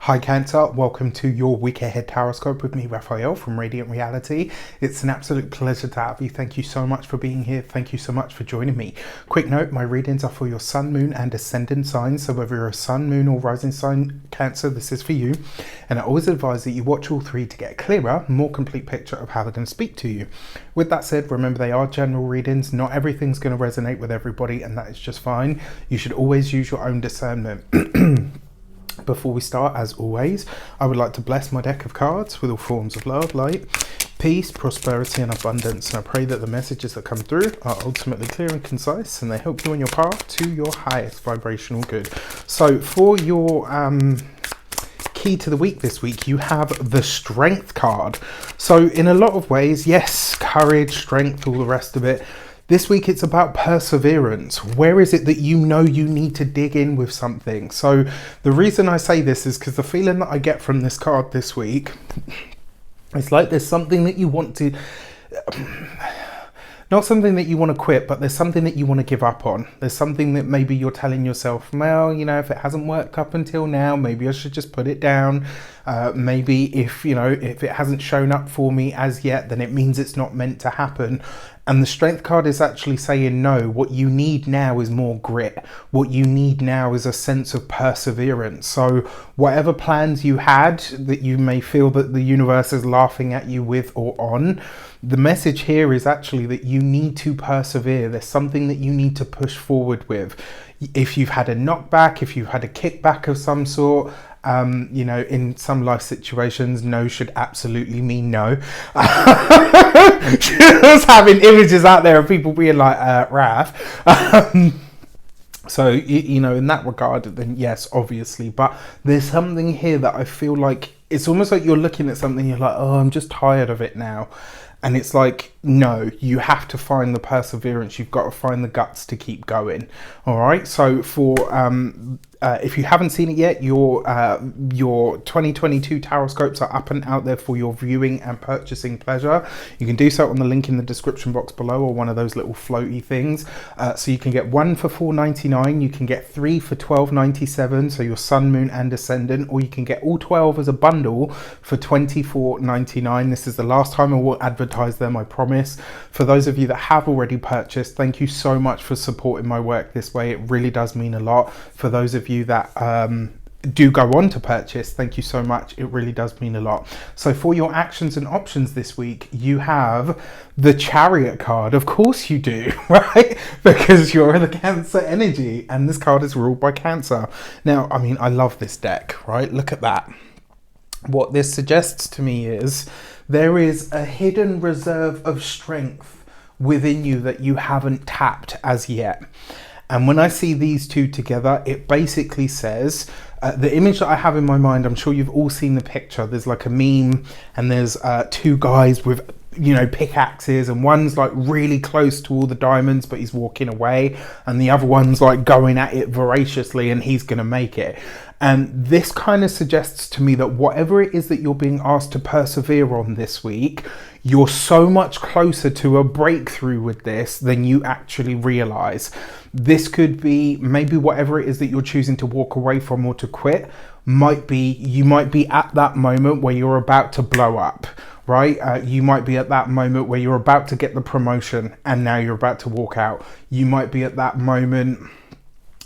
Hi Cancer, welcome to your week ahead horoscope with me, Raphael from Reydiant Reality. It's an absolute pleasure to have you. Thank you so much for being here. Thank you so much for joining me. Quick note, my readings are for your sun, moon and ascendant signs. So whether you're a sun, moon or rising sign Cancer, this is for you. And I always advise that you watch all three to get a clearer, more complete picture of how they're going to speak to you. With that said, remember they are general readings. Not everything's going to resonate with everybody, and that is just fine. You should always use your own discernment. Before we start, as always, I would like to bless my deck of cards with all forms of love, light, peace, prosperity and abundance. And I pray that the messages that come through are ultimately clear and concise and they help you on your path to your highest vibrational good. So for your key to the week this week, you have the Strength card. So in a lot of ways, yes, courage, strength, all the rest of it. This week it's about perseverance. Where is it that you know you need to dig in with something? So the reason I say this is because the feeling that I get from this card this week, it's like there's something that you want to, not something that you want to quit, but there's something that you want to give up on. There's something that maybe you're telling yourself, well, you know, if it hasn't worked up until now, maybe I should just put it down. Maybe if it hasn't shown up for me as yet, then it means it's not meant to happen. And the Strength card is actually saying, no, what you need now is more grit. What you need now is a sense of perseverance. So whatever plans you had that you may feel that the universe is laughing at you with or on, the message here is actually that you need to persevere. There's something that you need to push forward with. If you've had a knockback, if you've had a kickback of some sort, in some life situations, no should absolutely mean no. Just having images out there of people being like, Raph. So, in that regard, then yes, obviously. But there's something here that I feel like, it's almost like you're looking at something, you're like, oh, I'm just tired of it now. And it's like, no, you have to find the perseverance. You've got to find the guts to keep going. All right. So for if you haven't seen it yet, your 2022 tarot scopes are up and out there for your viewing and purchasing pleasure. You can do so on the link in the description box below, or one of those little floaty things. So you can get one for $4.99. You can get three for $12.97. So your sun, moon and ascendant, or you can get all 12 as a bundle for $24.99. This is the last time I will advertise them, I promise. For those of you that have already purchased, thank you so much for supporting my work this way. It really does mean a lot. For those of you that do go on to purchase, thank you so much. It really does mean a lot. So for your actions and options this week, you have the Chariot card. Of course you do, right? Because you're the Cancer energy and this card is ruled by Cancer. Now, I mean, I love this deck, right? Look at that. What this suggests to me is there is a hidden reserve of strength within you that you haven't tapped as yet. And when I see these two together, it basically says, the image that I have in my mind, I'm sure you've all seen the picture. There's like a meme and there's two guys with, pickaxes, and one's like really close to all the diamonds, but he's walking away. And the other one's like going at it voraciously and he's going to make it. And this kind of suggests to me that whatever it is that you're being asked to persevere on this week, you're so much closer to a breakthrough with this than you actually realize. This could be maybe whatever it is that you're choosing to walk away from or to quit. You might be at that moment where you're about to blow up, right? You might be at that moment where you're about to get the promotion and now you're about to walk out. You might be at that moment,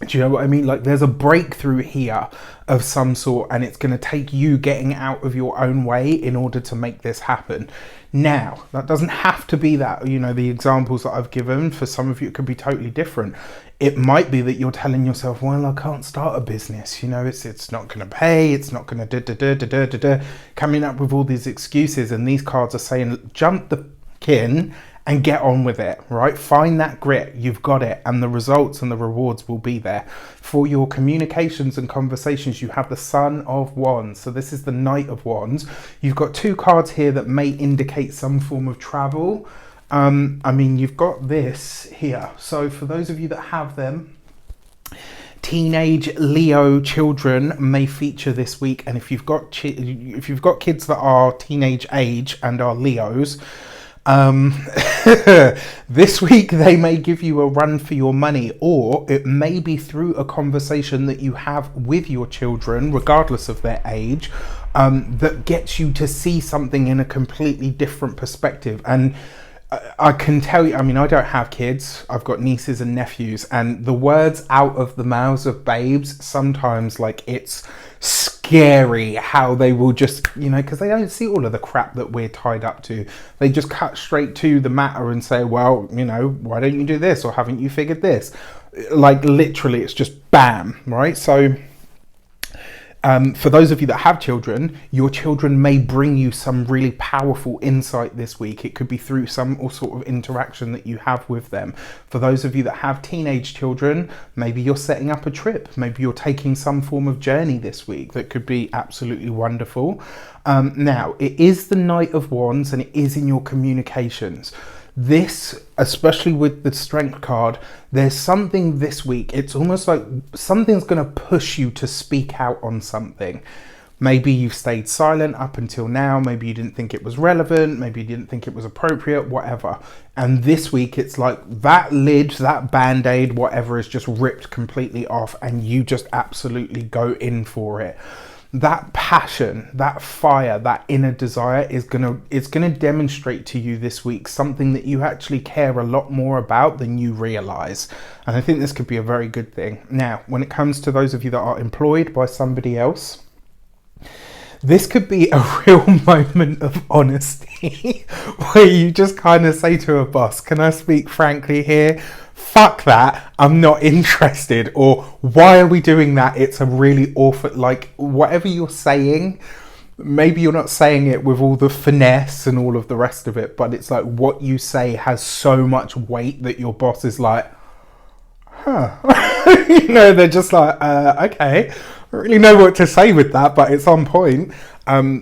do you know what I mean? Like there's a breakthrough here of some sort, and it's going to take you getting out of your own way in order to make this happen. Now, that doesn't have to be that, the examples that I've given, for some of you, it could be totally different. It might be that you're telling yourself, well, I can't start a business. It's not going to pay. It's not going to coming up with all these excuses. And these cards are saying, jump the in and get on with it, right? Find that grit, you've got it, and the results and the rewards will be there. For your communications and conversations, you have the Sun of Wands. So this is the Knight of Wands. You've got two cards here that may indicate some form of travel. You've got this here. So for those of you that have them, teenage Leo children may feature this week. And if you've got kids that are teenage age and are Leos, This week they may give you a run for your money, or it may be through a conversation that you have with your children, regardless of their age, that gets you to see something in a completely different perspective. And I can tell you, I mean, I don't have kids, I've got nieces and nephews, and the words out of the mouths of babes, sometimes, like, it's scary how they will just, you know, because they don't see all of the crap that we're tied up to. They just cut straight to the matter and say, well, you know, why don't you do this, or haven't you figured this? Like, literally, it's just bam, right? So for those of you that have children, your children may bring you some really powerful insight this week. It could be through some sort of interaction that you have with them. For those of you that have teenage children, maybe you're setting up a trip. Maybe you're taking some form of journey this week that could be absolutely wonderful. Now, it is the Knight of Wands, and it is in your communications. This, especially with the Strength card, there's something this week, it's almost like something's going to push you to speak out on something. Maybe you've stayed silent up until now, maybe you didn't think it was relevant, maybe you didn't think it was appropriate, whatever. And this week it's like that lid, that band-aid, whatever, is just ripped completely off, and you just absolutely go in for it. That passion, that fire, that inner desire it's gonna demonstrate to you this week something that you actually care a lot more about than you realize. And I think this could be a very good thing. Now, when it comes to those of you that are employed by somebody else, this could be a real moment of honesty where you just kind of say to a boss, can I speak frankly here? Fuck that, I'm not interested. Or why are we doing that? It's a really awful, like, whatever you're saying, maybe you're not saying it with all the finesse and all of the rest of it, but it's like what you say has so much weight that your boss is like, huh. You know, they're just like, okay, I don't really know what to say with that, but it's on point.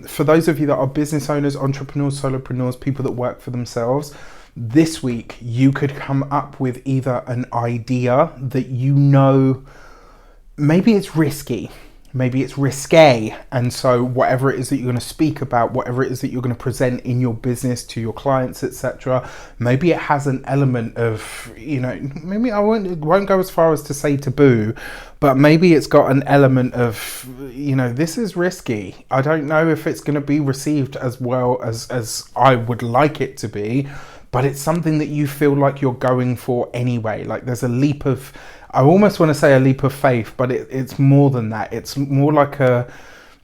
For those of you that are business owners, entrepreneurs, solopreneurs, people that work for themselves, this week you could come up with either an idea that you know, maybe it's risky, maybe it's risque, and so whatever it is that you're going to speak about, whatever it is that you're going to present in your business to your clients, etc., maybe it has an element of, you know, maybe I won't go as far as to say taboo, but maybe it's got an element of, you know, this is risky. I don't know if it's going to be received as well as I would like it to be, but it's something that you feel like you're going for anyway. Like there's a leap of, I almost want to say a leap of faith, but it's more than that. It's more like a,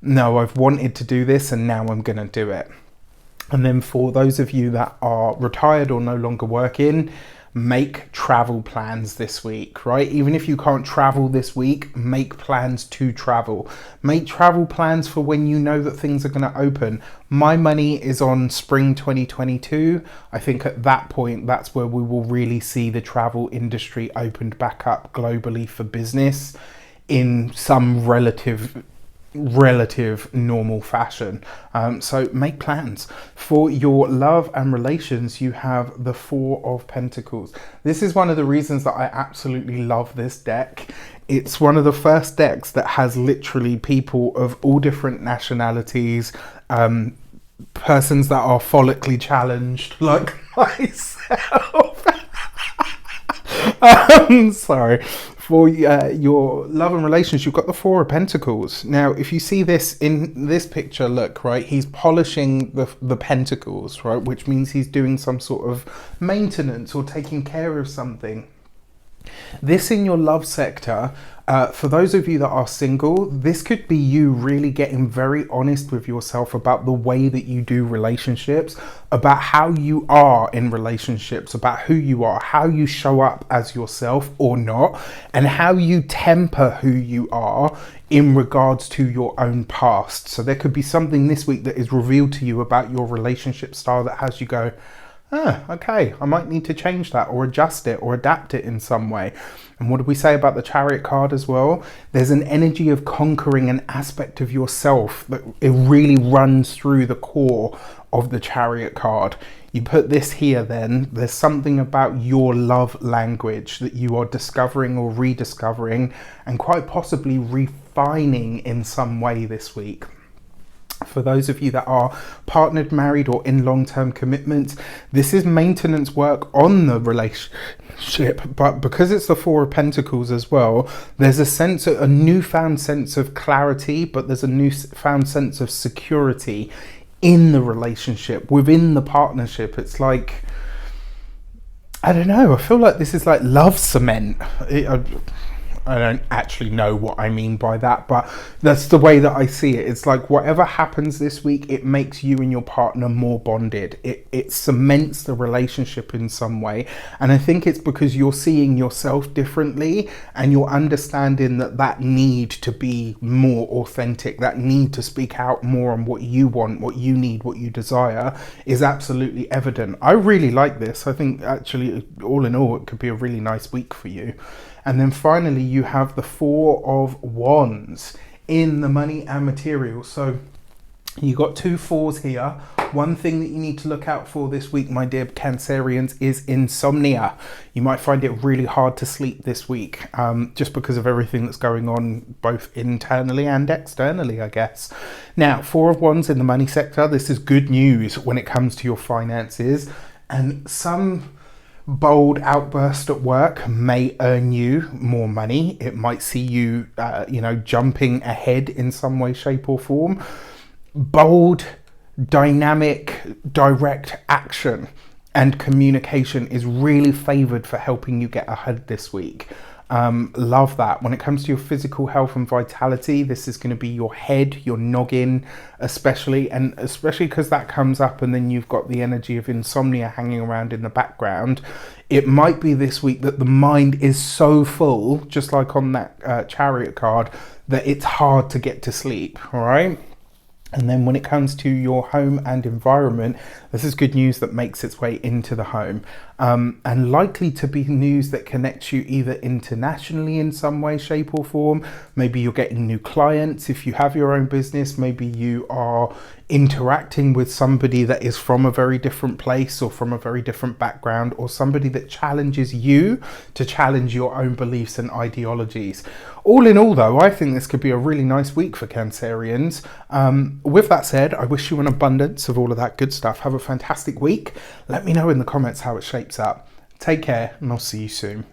no, I've wanted to do this and now I'm going to do it. And then for those of you that are retired or no longer working, make travel plans this week, right? Even if you can't travel this week, make plans to travel. Make travel plans for when you know that things are going to open. My money is on spring 2022. I think at that point, that's where we will really see the travel industry opened back up globally for business in some relative normal fashion. So make plans. For your love and relations, you have the Four of Pentacles. This is one of the reasons that I absolutely love this deck. It's one of the first decks that has literally people of all different nationalities, persons that are follically challenged like myself. Sorry. For your love and relations, you've got the Four of Pentacles. Now, if you see this in this picture, look, right, he's polishing the pentacles, right, which means he's doing some sort of maintenance or taking care of something. This in your love sector, for those of you that are single, this could be you really getting very honest with yourself about the way that you do relationships, about how you are in relationships, about who you are, how you show up as yourself or not, and how you temper who you are in regards to your own past. So there could be something this week that is revealed to you about your relationship style that has you go, okay, I might need to change that or adjust it or adapt it in some way. And what do we say about the Chariot card as well? There's an energy of conquering an aspect of yourself that it really runs through the core of the Chariot card. You put this here, then there's something about your love language that you are discovering or rediscovering and quite possibly refining in some way this week. For those of you that are partnered, married, or in long-term commitments, this is maintenance work on the relationship. But because it's the Four of Pentacles as well, there's a newfound sense of clarity, but there's a newfound sense of security in the relationship, within the partnership. It's like, I don't know, I feel like this is like love cement. I don't actually know what I mean by that, but that's the way that I see it. It's like whatever happens this week, it makes you and your partner more bonded. It cements the relationship in some way. And I think it's because you're seeing yourself differently and you're understanding that need to be more authentic, that need to speak out more on what you want, what you need, what you desire is absolutely evident. I really like this. I think actually, all in all, it could be a really nice week for you. And then finally, you have the Four of Wands in the money and materials. So you got 2 fours here. One thing that you need to look out for this week, my dear Cancerians, is insomnia. You might find it really hard to sleep this week, just because of everything that's going on, both internally and externally, I guess. Now, 4 of Wands in the money sector. This is good news when it comes to your finances, and some bold outburst at work may earn you more money. It might see you, jumping ahead in some way, shape or form. Bold, dynamic, direct action and communication is really favored for helping you get ahead this week. Love that. When it comes to your physical health and vitality, this is going to be your head, your noggin, especially because that comes up and then you've got the energy of insomnia hanging around in the background. It might be this week that the mind is so full, just like on that Chariot card, that it's hard to get to sleep. All right. And then when it comes to your home and environment, this is good news that makes its way into the home, and likely to be news that connects you either internationally in some way, shape or form. Maybe you're getting new clients. If you have your own business, maybe you are interacting with somebody that is from a very different place or from a very different background, or somebody that challenges you to challenge your own beliefs and ideologies. All in all, though, I think this could be a really nice week for Cancerians. With that said, I wish you an abundance of all of that good stuff. Have a fantastic week. Let me know in the comments how it shapes up. Take care, and I'll see you soon.